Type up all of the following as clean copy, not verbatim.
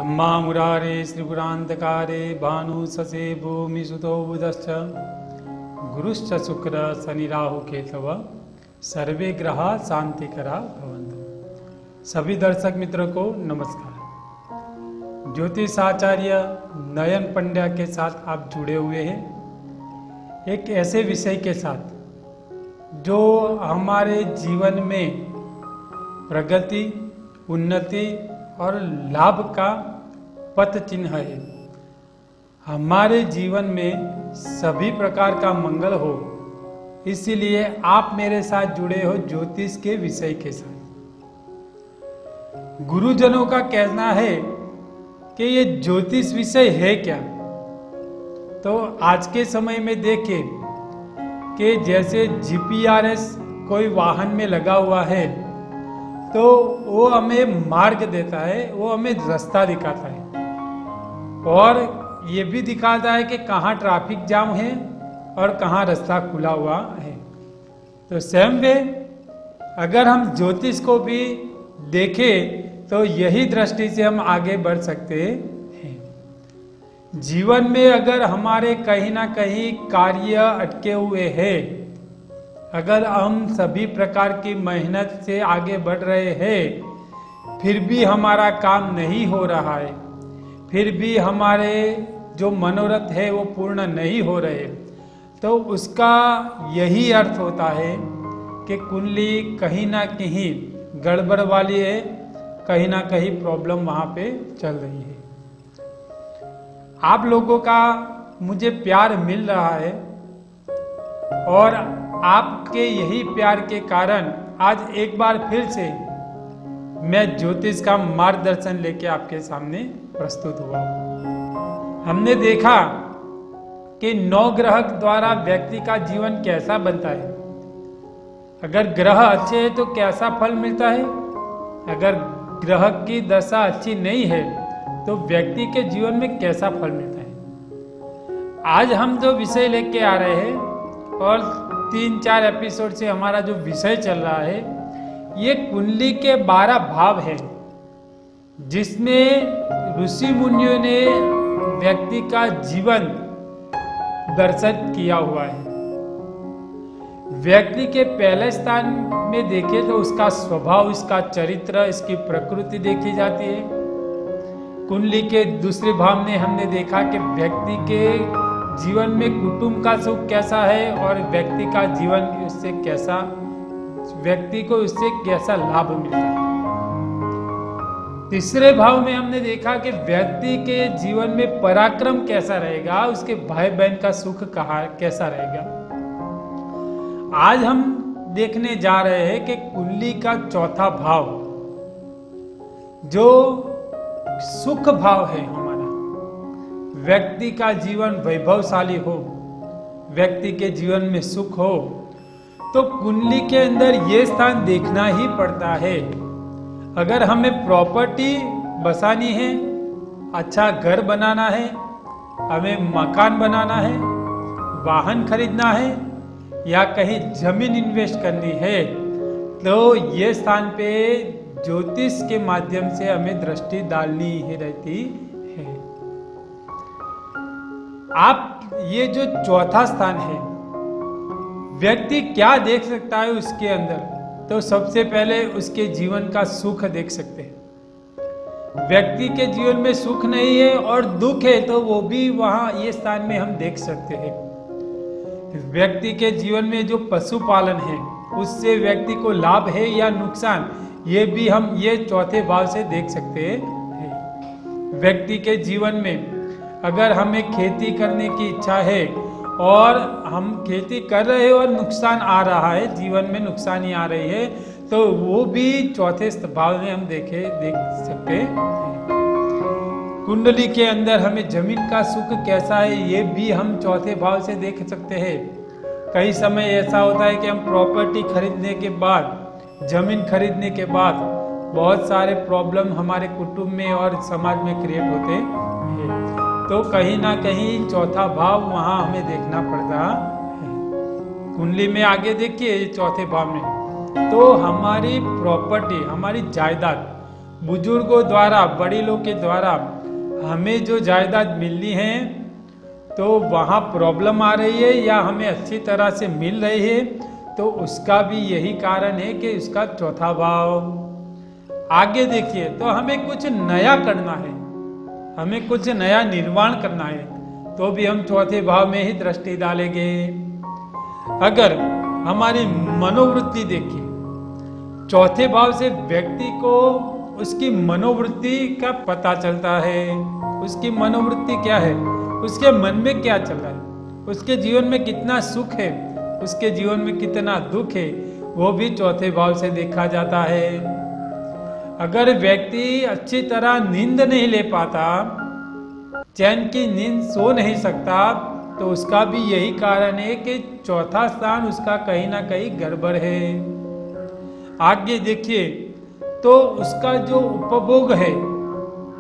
ब्रह्मा मुरारे श्रीपुरांतकारे भानु ससे भूमि सुतो बुधश्च गुरुश्च शुक्र शनि राहु केतव सर्वे ग्रह शांतिकरा भवन्तु। सभी दर्शक मित्रों को नमस्कार। ज्योतिष आचार्य नयन पंड्या के साथ आप जुड़े हुए हैं एक ऐसे विषय के साथ जो हमारे जीवन में प्रगति, उन्नति और लाभ का पथ चिन्ह है। हमारे जीवन में सभी प्रकार का मंगल हो, इसीलिए आप मेरे साथ जुड़े हो ज्योतिष के विषय के साथ। गुरुजनों का कहना है कि ये ज्योतिष विषय है क्या। तो आज के समय में देखें कि जैसे जीपीआरएस कोई वाहन में लगा हुआ है तो वो हमें मार्ग देता है, वो हमें रास्ता दिखाता है और ये भी दिखाता है कि कहाँ ट्रैफिक जाम है और कहाँ रास्ता खुला हुआ है। तो सेम वे अगर हम ज्योतिष को भी देखें तो यही दृष्टि से हम आगे बढ़ सकते हैं। जीवन में अगर हमारे कहीं ना कहीं कार्य अटके हुए हैं, अगर हम सभी प्रकार की मेहनत से आगे बढ़ रहे हैं फिर भी हमारा काम नहीं हो रहा है, फिर भी हमारे जो मनोरथ है वो पूर्ण नहीं हो रहे, तो उसका यही अर्थ होता है कि कुंडली कहीं ना कहीं गड़बड़ वाली है, कहीं ना कहीं प्रॉब्लम वहां पे चल रही है। आप लोगों का मुझे प्यार मिल रहा है और आपके यही प्यार के कारण आज एक बार फिर से मैं ज्योतिष का मार्गदर्शन लेके आपके सामने प्रस्तुत हुआ हूं। हमने देखा कि 9 ग्रह द्वारा व्यक्ति का जीवन कैसा बनता है। अगर ग्रह अच्छे हैं तो कैसा फल मिलता है, अगर ग्रह की दशा अच्छी नहीं है तो व्यक्ति के जीवन में कैसा फल मिलता है। आज हम जो विषय लेके आ रहे हैं और 3-4 एपिसोड से हमारा जो विषय चल रहा है ये कुंडली के 12 भाव हैं, जिसमें ऋषि मुनियों ने व्यक्ति का जीवन दर्शित किया हुआ है। व्यक्ति के पहले स्थान में देखें तो उसका स्वभाव, इसका चरित्र, इसकी प्रकृति देखी जाती है। कुंडली के दूसरे भाव में हमने देखा कि व्यक्ति के जीवन में कुटुंब का सुख कैसा है और व्यक्ति का जीवन उससे कैसा, व्यक्ति को उससे कैसा लाभ मिलता है। तीसरे भाव में हमने देखा कि व्यक्ति के जीवन में पराक्रम कैसा रहेगा, उसके भाई बहन का सुख कैसा रहेगा। आज हम देखने जा रहे हैं कि कुंडली का चौथा भाव जो सुख भाव है, व्यक्ति का जीवन वैभवशाली हो, व्यक्ति के जीवन में सुख हो, तो कुंडली के अंदर ये स्थान देखना ही पड़ता है। अगर हमें प्रॉपर्टी बसानी है, अच्छा घर बनाना है, हमें मकान बनाना है, वाहन खरीदना है या कहीं जमीन इन्वेस्ट करनी है, तो ये स्थान पे ज्योतिष के माध्यम से हमें दृष्टि डालनी ही रहती है। आप ये जो चौथा स्थान है, व्यक्ति क्या देख सकता है उसके अंदर, तो सबसे पहले उसके जीवन का सुख देख सकते हैं। व्यक्ति के जीवन में सुख नहीं है और दुख है तो वो भी वहां ये स्थान में हम देख सकते हैं। व्यक्ति के जीवन में जो पशुपालन है उससे व्यक्ति को लाभ है या नुकसान, ये भी हम ये चौथे भाव से देख सकते हैं। व्यक्ति के जीवन में अगर हमें खेती करने की इच्छा है और हम खेती कर रहे हैं और नुकसान आ रहा है, जीवन में नुकसानी आ रही है, तो वो भी चौथे भाव में हम देख सकते हैं। कुंडली के अंदर हमें जमीन का सुख कैसा है ये भी हम चौथे भाव से देख सकते हैं। कई समय ऐसा होता है कि हम प्रॉपर्टी खरीदने के बाद, जमीन खरीदने के बाद बहुत सारे प्रॉब्लम हमारे कुटुंब में और समाज में क्रिएट होते हैं, तो कहीं ना कहीं चौथा भाव वहां हमें देखना पड़ता है। कुंडली में आगे देखिए चौथे भाव में तो हमारी प्रॉपर्टी, हमारी जायदाद, बुजुर्गों द्वारा, बड़े लोग के द्वारा हमें जो जायदाद मिलनी है तो वहाँ प्रॉब्लम आ रही है या हमें अच्छी तरह से मिल रही है, तो उसका भी यही कारण है कि उसका चौथा भाव। आगे देखिए, तो हमें कुछ नया करना है, हमें कुछ नया निर्माण करना है, तो भी हम चौथे भाव में ही दृष्टि डालेंगे। अगर हमारी मनोवृत्ति देखिए, चौथे भाव से व्यक्ति को उसकी मनोवृत्ति का पता चलता है। उसकी मनोवृत्ति क्या है, उसके मन में क्या चल रहा है, उसके जीवन में कितना सुख है, उसके जीवन में कितना दुख है, वो भी चौथे भाव से देखा जाता है। अगर व्यक्ति अच्छी तरह नींद नहीं ले पाता, चैन की नींद सो नहीं सकता, तो उसका भी यही कारण है कि चौथा स्थान उसका कहीं ना कहीं गड़बड़ है। आगे देखिए, तो उसका जो उपभोग है,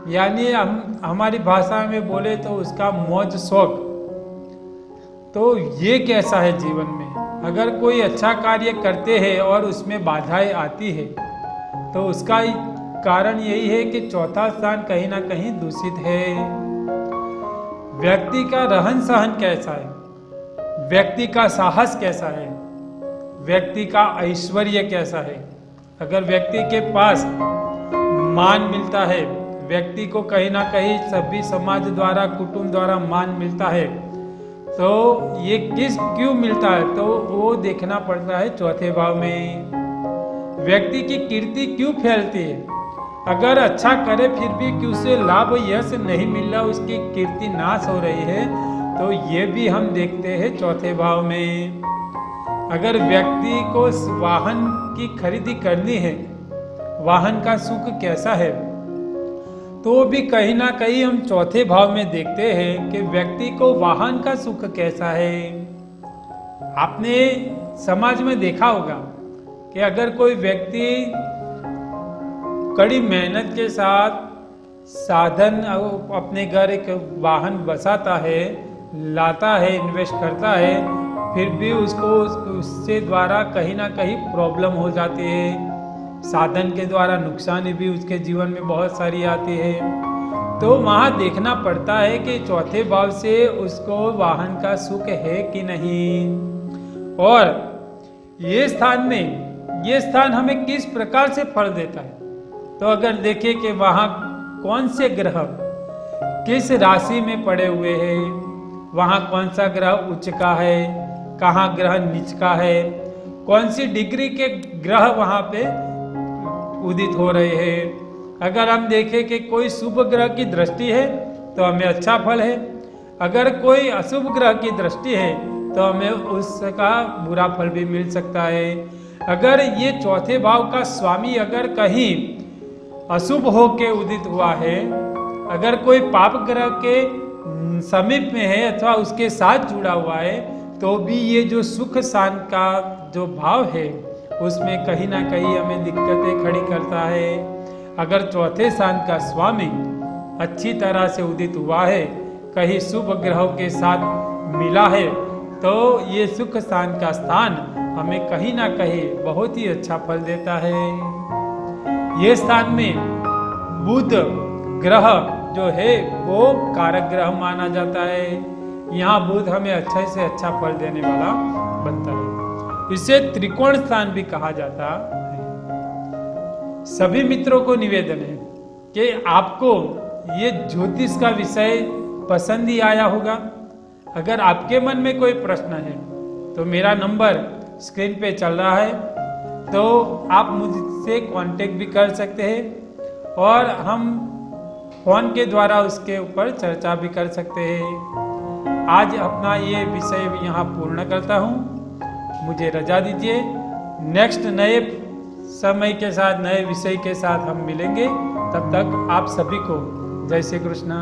यानी हम हमारी भाषा में बोले तो उसका मौज शौक, तो ये कैसा है जीवन में। अगर कोई अच्छा कार्य करते हैं और उसमें बाधाएं आती है, तो उसका कारण यही है कि चौथा स्थान कहीं ना कहीं दूषित है। व्यक्ति का रहन सहन कैसा है, व्यक्ति का साहस कैसा है, व्यक्ति का ऐश्वर्य कैसा है। अगर व्यक्ति के पास मान मिलता है, व्यक्ति को कहीं ना कहीं सभी समाज द्वारा, कुटुंब द्वारा मान मिलता है, तो ये क्यों मिलता है, तो वो देखना पड़ता है चौथे भाव में। व्यक्ति की कीर्ति क्यों फैलती है, अगर अच्छा करे फिर भी क्यों से लाभ यश नहीं मिल रहा, उसकी कीर्ति नाश हो रही है, तो ये भी हम देखते हैं चौथे भाव में। अगर व्यक्ति को वाहन की खरीदी करनी है, वाहन का सुख कैसा है, तो भी कहीं ना कहीं हम चौथे भाव में देखते हैं कि व्यक्ति को वाहन का सुख कैसा है। आपने समाज में देखा होगा कि अगर कोई व्यक्ति कड़ी मेहनत के साथ साधन अपने घर एक वाहन बसाता है, लाता है, इन्वेस्ट करता है, फिर भी उसको उससे द्वारा कहीं ना कहीं प्रॉब्लम हो जाती है, साधन के द्वारा नुकसान भी उसके जीवन में बहुत सारी आती है, तो वहाँ देखना पड़ता है कि चौथे भाव से उसको वाहन का सुख है कि नहीं। और ये स्थान हमें किस प्रकार से फल देता है, तो अगर देखें कि वहाँ कौन से ग्रह किस राशि में पड़े हुए हैं, वहाँ कौन सा ग्रह उच्च का है, कहाँ ग्रह नीच का है, कौन सी डिग्री के ग्रह वहाँ पे उदित हो रहे हैं। अगर हम देखें कि कोई शुभ ग्रह की दृष्टि है तो हमें अच्छा फल है, अगर कोई अशुभ ग्रह की दृष्टि है तो हमें उसका बुरा फल भी मिल सकता है। अगर ये चौथे भाव का स्वामी अगर कहीं अशुभ हो के उदित हुआ है, अगर कोई पाप ग्रह के समीप में है अथवा उसके साथ जुड़ा हुआ है, तो भी ये जो सुख शान का जो भाव है उसमें कहीं ना कहीं हमें दिक्कतें खड़ी करता है। अगर चौथे स्थान का स्वामी अच्छी तरह से उदित हुआ है, कहीं शुभ ग्रहों के साथ मिला है, तो ये सुख स्थान का स्थान हमें कहीं ना कहीं बहुत ही अच्छा फल देता है। ये स्थान में बुध ग्रह जो है वो कारक ग्रह माना जाता है। यहाँ बुध हमें अच्छे से अच्छा फल देने वाला बनता है। इसे त्रिकोण स्थान भी कहा जाता है। सभी मित्रों को निवेदन है कि आपको ये ज्योतिष का विषय पसंद ही आया होगा। अगर आपके मन में कोई प्रश्न है तो मेरा नंबर स्क्रीन पे चल रहा है, तो आप मुझसे कांटेक्ट भी कर सकते हैं और हम फोन के द्वारा उसके ऊपर चर्चा भी कर सकते हैं। आज अपना ये विषय यहाँ पूर्ण करता हूँ, मुझे रजा दीजिए। नेक्स्ट नए समय के साथ, नए विषय के साथ हम मिलेंगे। तब तक आप सभी को जय श्री कृष्ण।